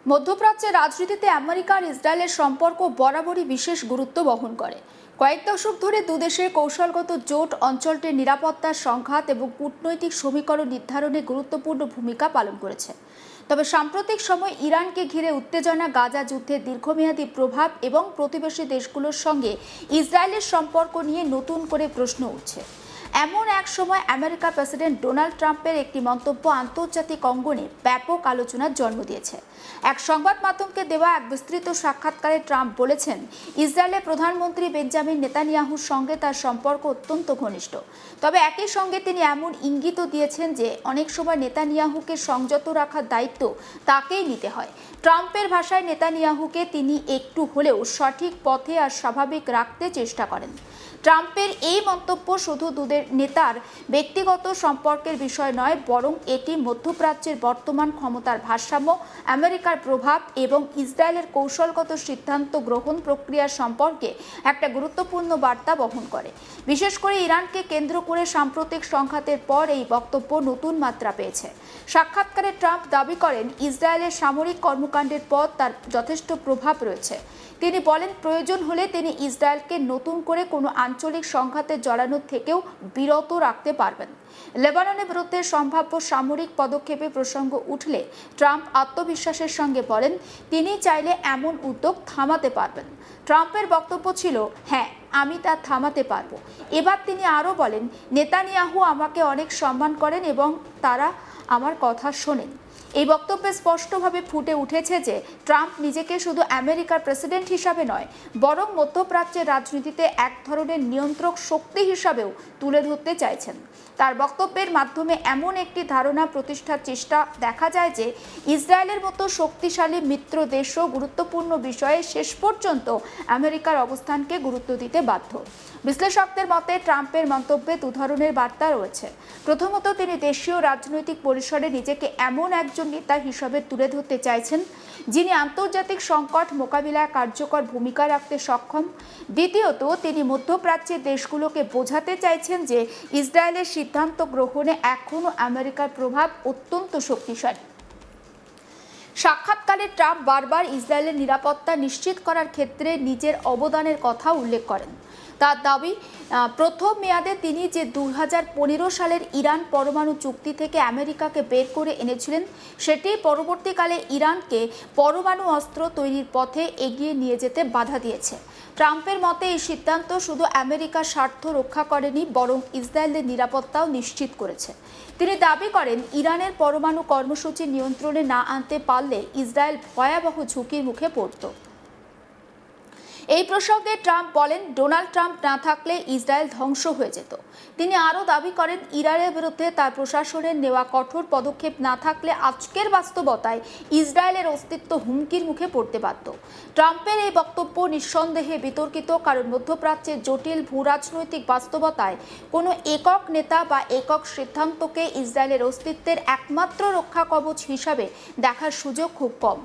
মধ্যপ্রাচ্যের রাজনীতিতে আমেরিকা আর ইসরায়েলের সম্পর্ক বরাবরই বিশেষ গুরুত্ব বহন করে। কয়েক দশক ধরে দুদেশের কৌশলগত জোট অঞ্চলটির নিরাপত্তার সংঘাত এবং কূটনৈতিক সমীকরণ নির্ধারণে গুরুত্বপূর্ণ ভূমিকা পালন করেছে। তবে সাম্প্রতিক সময় ইরানকে ঘিরে উত্তেজনা, গাজা যুদ্ধের দীর্ঘমেয়াদী প্রভাব এবং প্রতিবেশী দেশগুলোর সঙ্গে ইসরায়েলের সম্পর্ক নিয়ে নতুন করে প্রশ্ন উঠছে। এমন এক সময় আমেরিকার প্রেসিডেন্ট ডোনাল্ড ট্রাম্পের একটি মন্তব্য আন্তর্জাতিক অঙ্গনে ব্যাপক আলোচনার জন্ম দিয়েছে। এক সংবাদ মাধ্যমকে দেওয়া এক বিস্তৃত সাক্ষাৎকারে ট্রাম্প বলেছেন, ইসরায়েলের প্রধানমন্ত্রী বেঞ্জামিন নেতানিয়াহুর সঙ্গে তার সম্পর্ক অত্যন্ত ঘনিষ্ঠ। তবে একই সঙ্গে তিনি এমন ইঙ্গিতও দিয়েছেন যে অনেক সময় নেতানিয়াহুকে সংযত রাখার দায়িত্ব তাকেই নিতে হয়। ট্রাম্পের ভাষায় নেতানিয়াহুকে তিনি একটু হলেও সঠিক পথে আর স্বাভাবিক রাখতে চেষ্টা করেন। ট্রাম্পের এই মন্তব্য শুধু দুদের নেতার ব্যক্তিগত সম্পর্কের বিষয় নয়, বরং এটি মধ্যপ্রাচ্যের বর্তমান ক্ষমতার ভারসাম্য, আমেরিকার প্রভাব এবং ইসরায়েলের কৌশলগত সিদ্ধান্ত গ্রহণ প্রক্রিয়ার সম্পর্কে একটা গুরুত্বপূর্ণ বার্তা বহন করে। বিশেষ করে ইরানকে কেন্দ্র করে সাম্প্রতিক সংঘাতের পর এই বক্তব্য নতুন মাত্রা পেয়েছে। সাক্ষাৎকারে ট্রাম্প দাবি করেন, ইসরায়েলের সামরিক কর্মকাণ্ডের পর তার যথেষ্ট প্রভাব রয়েছে। তিনি বলেন, প্রয়োজন হলে তিনি ইসরায়েলকে নতুন করে কোনো আঞ্চলিক সংঘাতে জড়ানোর থেকেও বিরত রাখতে পারবেন। লেবাননের বিরুদ্ধে সম্ভাব্য সামরিক পদক্ষেপে প্রসঙ্গ উঠলে ট্রাম্প আত্মবিশ্বাসের সঙ্গে বলেন, তিনি চাইলে এমন উদ্যোগ থামাতে পারবেন। ট্রাম্পের বক্তব্য ছিল, হ্যাঁ, আমি তা থামাতে পারবো। এবার তিনি আরও বলেন, নেতানিয়াহু আমাকে অনেক সম্মান করেন এবং তারা আমার কথা শোনেন। এই বক্তব্যে স্পষ্টভাবে ফুটে উঠেছে যে ট্রাম্প নিজেকে শুধু আমেরিকার প্রেসিডেন্ট হিসাবে নয়, বরং মধ্যপ্রাচ্যের রাজনীতিতে এক ধরনের নিয়ন্ত্রক শক্তি হিসাবেও তুলে ধরতে চাইছেন। তার বক্তব্যের মাধ্যমে এমন একটি ধারণা প্রতিষ্ঠার চেষ্টা দেখা যায় যে ইসরায়েলের মতো শক্তিশালী মিত্র দেশও গুরুত্বপূর্ণ বিষয়ে শেষ পর্যন্ত আমেরিকার অবস্থানকে গুরুত্ব দিতে বাধ্য। বিশ্লেষকদের মতে ট্রাম্পের মন্তব্যে দু ধরনের বার্তা রয়েছে। প্রথমত, তিনি দেশীয় রাজনৈতিক পরিসরে নিজেকে এমন একজন নেতা হিসাবে তুলে ধরতে চাইছেন যিনি আন্তর্জাতিক সংকট মোকাবিলায় কার্যকর ভূমিকা রাখতে সক্ষম। দ্বিতীয়ত, তিনি মধ্যপ্রাচ্যের দেশগুলোকে বোঝাতে চাইছেন যে ইসরায়েলের সিদ্ধান্ত গ্রহণে এখনও আমেরিকার প্রভাব অত্যন্ত শক্তিশালী। সাক্ষাৎকারে ট্রাম্প বারবার ইসরায়েলের নিরাপত্তা নিশ্চিত করার ক্ষেত্রে নিজের অবদানের কথা উল্লেখ করেন। তার দাবি, প্রথম মেয়াদে তিনি যে 2015 সালের ইরান পরমাণু চুক্তি থেকে আমেরিকাকে বের করে এনেছিলেন, সেটি পরবর্তীকালে ইরানকে পরমাণু অস্ত্র তৈরির পথে এগিয়ে নিয়ে যেতে বাধা দিয়েছে। ট্রাম্পের মতে এই সিদ্ধান্ত শুধু আমেরিকার স্বার্থ রক্ষা করেনি, বরং ইসরায়েলের নিরাপত্তাও নিশ্চিত করেছে। তিনি দাবি করেন, ইরানের পরমাণু কর্মসূচি নিয়ন্ত্রণে না আনতে পারলে ইসরায়েল ভয়াবহ ঝুঁকির মুখে পড়ত। এই প্রসঙ্গে ট্রাম্প বলেন, ডোনাল্ড ট্রাম্প না থাকলে ইসরায়েল ধ্বংস হয়ে যেত। তিনি আরও দাবি করেন, ইরানের বিরুদ্ধে তার প্রশাসনের নেওয়া কঠোর পদক্ষেপ না থাকলে আজকের বাস্তবতায় ইসরায়েলের অস্তিত্ব হুমকির মুখে পড়তে পারত। ট্রাম্পের এই বক্তব্য নিঃসন্দেহে বিতর্কিত, কারণ মধ্যপ্রাচ্যের জটিল ভূরাজনৈতিক বাস্তবতায় কোনো একক নেতা বা একক সিদ্ধান্তকে ইসরায়েলের অস্তিত্বের একমাত্র রক্ষা কবচ হিসাবে দেখার সুযোগ খুব কম।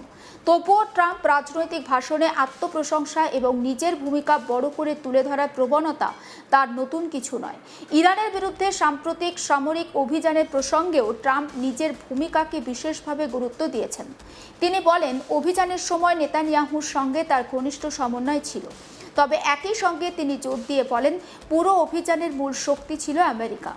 তবুও ট্রাম্প রাজনৈতিক ভাষণে আত্মপ্রশংসা এবং নিজের ভূমিকা বড় করে তুলে ধরার প্রবণতা তার নতুন কিছু নয়। ইরানের বিরুদ্ধে সাম্প্রতিক সামরিক অভিযানের প্রসঙ্গেও ট্রাম্প নিজের ভূমিকাকে বিশেষভাবে গুরুত্ব দিয়েছেন। তিনি বলেন, অভিযানের সময় নেতানিয়াহুর সঙ্গে তার ঘনিষ্ঠ সমন্বয় ছিল। তবে একই সঙ্গে তিনি জোর দিয়ে বলেন, পুরো অভিযানের মূল শক্তি ছিল আমেরিকা।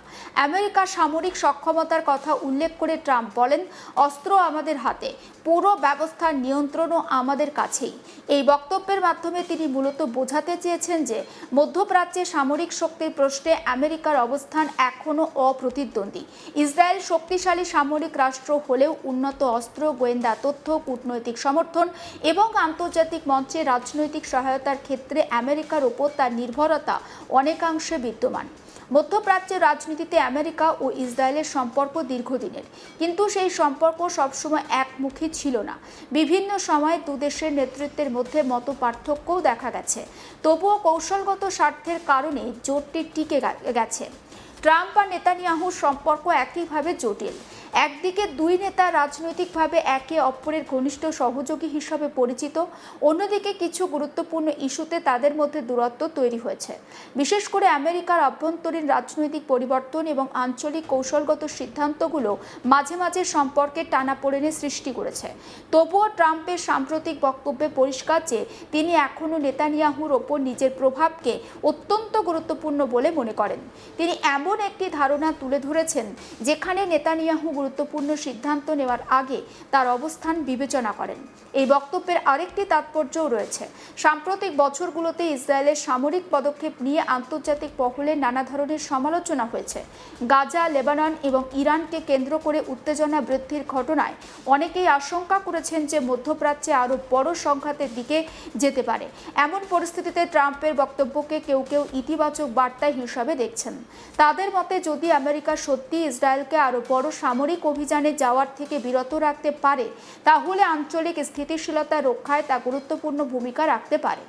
আমেরিকার সামরিক সক্ষমতার কথা উল্লেখ করে ট্রাম্প বলেন, অস্ত্র আমাদের হাতে, পুরো ব্যবস্থার নিয়ন্ত্রণও আমাদের কাছেই। এই বক্তব্যের মাধ্যমে তিনি মূলত বোঝাতে চেয়েছেন যে মধ্যপ্রাচ্যে সামরিক শক্তির প্রশ্নে আমেরিকার অবস্থান এখনও অপ্রতিদ্বন্দ্বী। ইসরায়েল শক্তিশালী সামরিক রাষ্ট্র হলেও উন্নত অস্ত্র, গোয়েন্দা তথ্য, কূটনৈতিক সমর্থন এবং আন্তর্জাতিক মঞ্চে রাজনৈতিক সহায়তার ক্ষেত্রে আমেরিকার ওপর তার নির্ভরতা অনেকাংশে বিদ্যমান। মধ্যপ্রাচ্যের রাজনীতিতে আমেরিকা ও ইসরায়েলের সম্পর্ক দীর্ঘদিনের, কিন্তু সেই সম্পর্ক সবসময় একমুখী ছিল না। বিভিন্ন সময়ে দুদেশের নেতৃত্বের মধ্যে মতপার্থক্যও দেখা গেছে। তবুও কৌশলগত স্বার্থের কারণে জোটটি টিকে গেছে। ট্রাম্প আর নেতানিয়াহুর সম্পর্ক একইভাবে জটিল। একদিকে দুই নেতা রাজনৈতিকভাবে একে অপরের ঘনিষ্ঠ সহযোগী হিসাবে পরিচিত, অন্যদিকে কিছু গুরুত্বপূর্ণ ইস্যুতে তাদের মধ্যে দূরত্ব তৈরি হয়েছে। বিশেষ করে আমেরিকার অভ্যন্তরীণ রাজনৈতিক পরিবর্তন এবং আঞ্চলিক কৌশলগত সিদ্ধান্তগুলো মাঝে মাঝে সম্পর্কের টানাপোড়েনের সৃষ্টি করেছে। তবুও ট্রাম্পের সাম্প্রতিক বক্তব্যে পরিষ্কার যে তিনি এখনও নেতানিয়াহুর ওপর নিজের প্রভাবকে অত্যন্ত গুরুত্বপূর্ণ বলে মনে করেন। তিনি এমন একটি ধারণা তুলে ধরেছেন যেখানে নেতানিয়াহু গুরুত্বপূর্ণ সিদ্ধান্ত নেওয়ার আগে তার অবস্থান বিবেচনা করেন। এই বক্তব্যের আরেকটি তাৎপর্যও রয়েছে। সাম্প্রতিক বছরগুলোতে ইসরায়েলের সামরিক পদক্ষেপ নিয়ে আন্তর্জাতিক মহলে নানা ধরনের সমালোচনা হয়েছে। গাজা, লেবানন এবং ইরানকে কেন্দ্র করে উত্তেজনা বৃদ্ধির ঘটনায় অনেকেই আশঙ্কা করেছেন যে মধ্যপ্রাচ্যে আরও বড় সংঘাতের দিকে যেতে পারে। এমন পরিস্থিতিতে ট্রাম্পের বক্তব্যকে কেউ কেউ ইতিবাচক বার্তা হিসাবে দেখছেন। তাদের মতে যদি আমেরিকা সত্যি ইসরায়েলকে আরও বড় সামরিক অভিযানে যাওয়ার থেকে বিরত রাখতে পারে, তাহলে আঞ্চলিক স্থিতিশীলতা রক্ষায় তা গুরুত্বপূর্ণ ভূমিকা রাখতে পারে।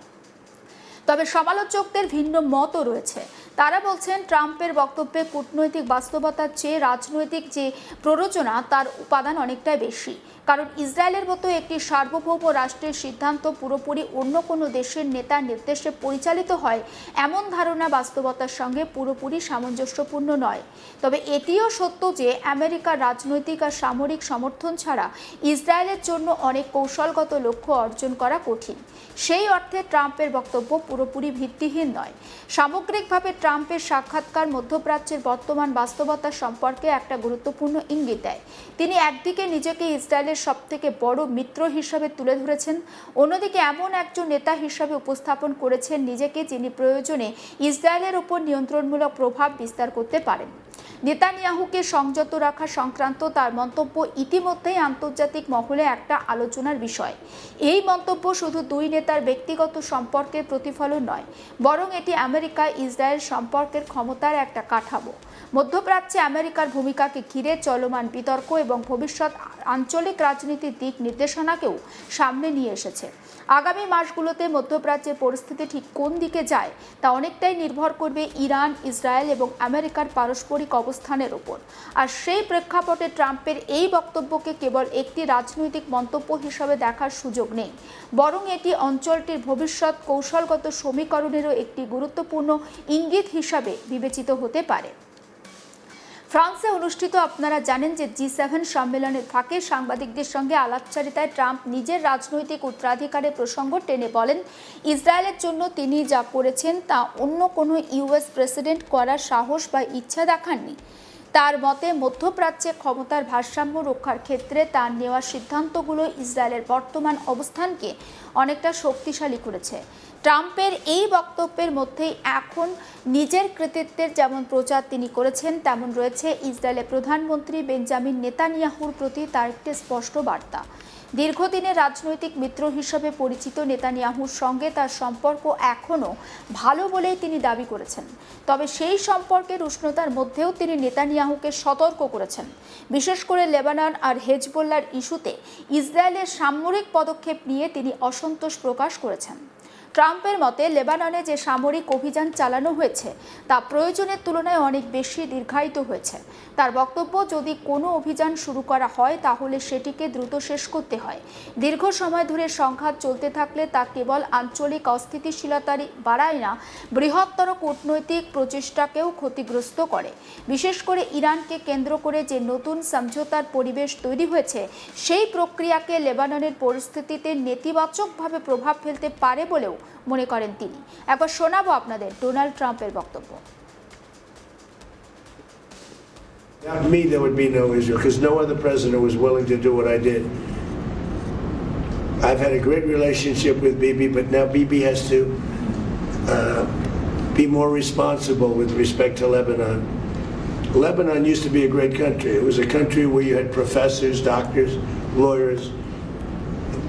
তবে সমালোচকদের ভিন্ন মতও রয়েছে। তারা বলছেন ট্রাম্পের বক্তব্যে কূটনৈতিক বাস্তবতার চেয়ে রাজনৈতিক যে প্ররোচনা তার উপাদান অনেকটাই বেশি। কারণ ইসরায়েলের মতো একটি সার্বভৌম রাষ্ট্রের সিদ্ধান্ত পুরোপুরি অন্য কোনো দেশের নেতার নির্দেশে পরিচালিত হয়, এমন ধারণা বাস্তবতার সঙ্গে পুরোপুরি সামঞ্জস্যপূর্ণ নয়। তবে এটিও সত্য যে আমেরিকার রাজনৈতিক আর সামরিক সমর্থন ছাড়া ইসরায়েলের জন্য অনেক কৌশলগত লক্ষ্য অর্জন করা কঠিন। সেই অর্থে ট্রাম্পের বক্তব্য পুরোপুরি ভিত্তিহীন নয়। সামগ্রিকভাবে ট্রাম্পের সাক্ষাৎকার মধ্যপ্রাচ্যের বর্তমান বাস্তবতা সম্পর্কে একটা গুরুত্বপূর্ণ ইঙ্গিত দেয়। তিনি একদিকে নিজেকে ইসরায়েলের সবথেকে বড় মিত্র হিসাবে তুলে ধরেছেন, অন্যদিকে এমন একজন নেতা হিসাবে উপস্থাপন করেছেন নিজেকে যিনি প্রয়োজনে ইসরায়েলের উপর নিয়ন্ত্রণমূলক প্রভাব বিস্তার করতে পারেন। নেতানিয়াহুকে সংযত রাখা সংক্রান্ত তার মন্তব্য ইতিমধ্যেই আন্তর্জাতিক মহলে একটা আলোচনার বিষয়। এই মন্তব্য শুধু দুই নেতার ব্যক্তিগত সম্পর্কের প্রতিফলন নয়, বরং এটি আমেরিকা ইসরায়েল সম্পর্কের ক্ষমতার একটা কাঠামো। মধ্যপ্রাচ্যে আমেরিকার ভূমিকাকে ঘিরে চলমান বিতর্ক এবং ভবিষ্যৎ আঞ্চলিক রাজনীতির দিক নির্দেশনাকেও সামনে নিয়ে এসেছে। আগামী মাসগুলোতে মধ্যপ্রাচ্যের পরিস্থিতি ঠিক কোন দিকে যায় তা অনেকটাই নির্ভর করবে ইরান, ইসরায়েল এবং আমেরিকার পারস্পরিক অবস্থানের ওপর। আর সেই প্রেক্ষাপটে ট্রাম্পের এই বক্তব্যকে কেবল একটি রাজনৈতিক মন্তব্য হিসাবে দেখার সুযোগ নেই, বরং এটি অঞ্চলটির ভবিষ্যৎ কৌশলগত সমীকরণেরও একটি গুরুত্বপূর্ণ ইঙ্গিত হিসাবে বিবেচিত হতে পারে। ফ্রান্সে অনুষ্ঠিত আপনারা জানেন যে G7 সম্মেলনের ফাঁকে সাংবাদিকদের সঙ্গে আলাপচারিতায় ট্রাম্প নিজের রাজনৈতিক উত্তরাধিকারের প্রসঙ্গ টেনে বলেন, ইসরায়েলের জন্য তিনি যা করেছেন তা অন্য কোনো ইউএস প্রেসিডেন্ট করার সাহস বা ইচ্ছা দেখাননি। তার মতে মধ্যপ্রাচ্যে ক্ষমতার ভারসাম্য রক্ষার ক্ষেত্রে তার নেওয়া সিদ্ধান্তগুলো ইসরায়েলের বর্তমান অবস্থানকে অনেকটা শক্তিশালী করেছে। ট্রাম্পের এই বক্তব্যের মধ্যেই এখন নিজের কৃতিত্বের যেমন প্রচার তিনি করেছেন, তেমন রয়েছে ইসরায়েলের প্রধানমন্ত্রী বেঞ্জামিন নেতানিয়াহুর প্রতি তার একটি স্পষ্ট বার্তা। দীর্ঘদিনের রাজনৈতিক মিত্র হিসেবে পরিচিত নেতানিয়াহুর সঙ্গে তার সম্পর্ক এখনও ভালো বলেই তিনি দাবি করেছেন। তবে সেই সম্পর্কের উষ্ণতার মধ্যেও তিনি নেতানিয়াহুকে সতর্ক করেছেন। বিশেষ করে লেবানন আর হেজবোল্লার ইস্যুতে ইসরায়েলের সামরিক পদক্ষেপ নিয়ে তিনি অসন্তোষ প্রকাশ করেছেন। ট্রাম্পের মতে লেবাননে যে সামরিক অভিযান চালানো হয়েছে তা প্রয়োজনের তুলনায় অনেক বেশি দীর্ঘায়িত হয়েছে। তার বক্তব্য, যদি কোনো অভিযান শুরু করা হয় তাহলে সেটিকে দ্রুত শেষ করতে হয়। দীর্ঘ সময় ধরে সংঘাত চলতে থাকলে তা কেবল আঞ্চলিক অস্থিতিশীলতারই বাড়ায় না, বৃহত্তর কূটনৈতিক প্রচেষ্টাকেও ক্ষতিগ্রস্ত করে। বিশেষ করে ইরানকে কেন্দ্র করে যে নতুন সমঝোতার পরিবেশ তৈরি হয়েছে সেই প্রক্রিয়াকে লেবাননের পরিস্থিতিতে নেতিবাচকভাবে প্রভাব ফেলতে পারে বলেও মনে করেন তিনি। একবার শোনাবো আপনাদের ডোনাল্ড ট্রাম্পের বক্তব্য। Without me, there would be no Israel, because no other president was willing to do what I did. I've had a great relationship with Bibi, but now Bibi has to be more responsible with respect to Lebanon. Lebanon used to be a great country. It was a country where you had professors, doctors, lawyers.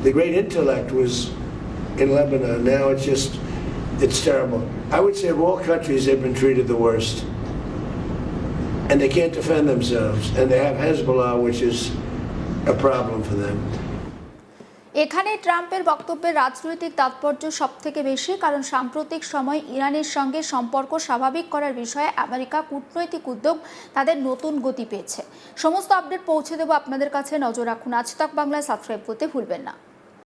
The great intellect was in Lebanon. Now it's terrible. I would say of all countries, they've been treated the worst. And they can't defend themselves. And they have Hezbollah, which is a problem for them. এখানে ট্রাম্পের বক্তব্যের রাজনৈতিক তাৎপর্য সবথেকে বেশি, কারণ সাম্প্রতিক সময় ইরানের সঙ্গে সম্পর্ক স্বাভাবিক করার বিষয়ে আমেরিকা কূটনৈতিক উদ্যোগ তাদের নতুন গতি পেয়েছে। সমস্ত আপডেট পৌঁছে দেবো আপনাদের কাছে, নজর রাখুন আজ তাক বাংলায়, সাবস্ক্রাইব করতে ভুলবেন না।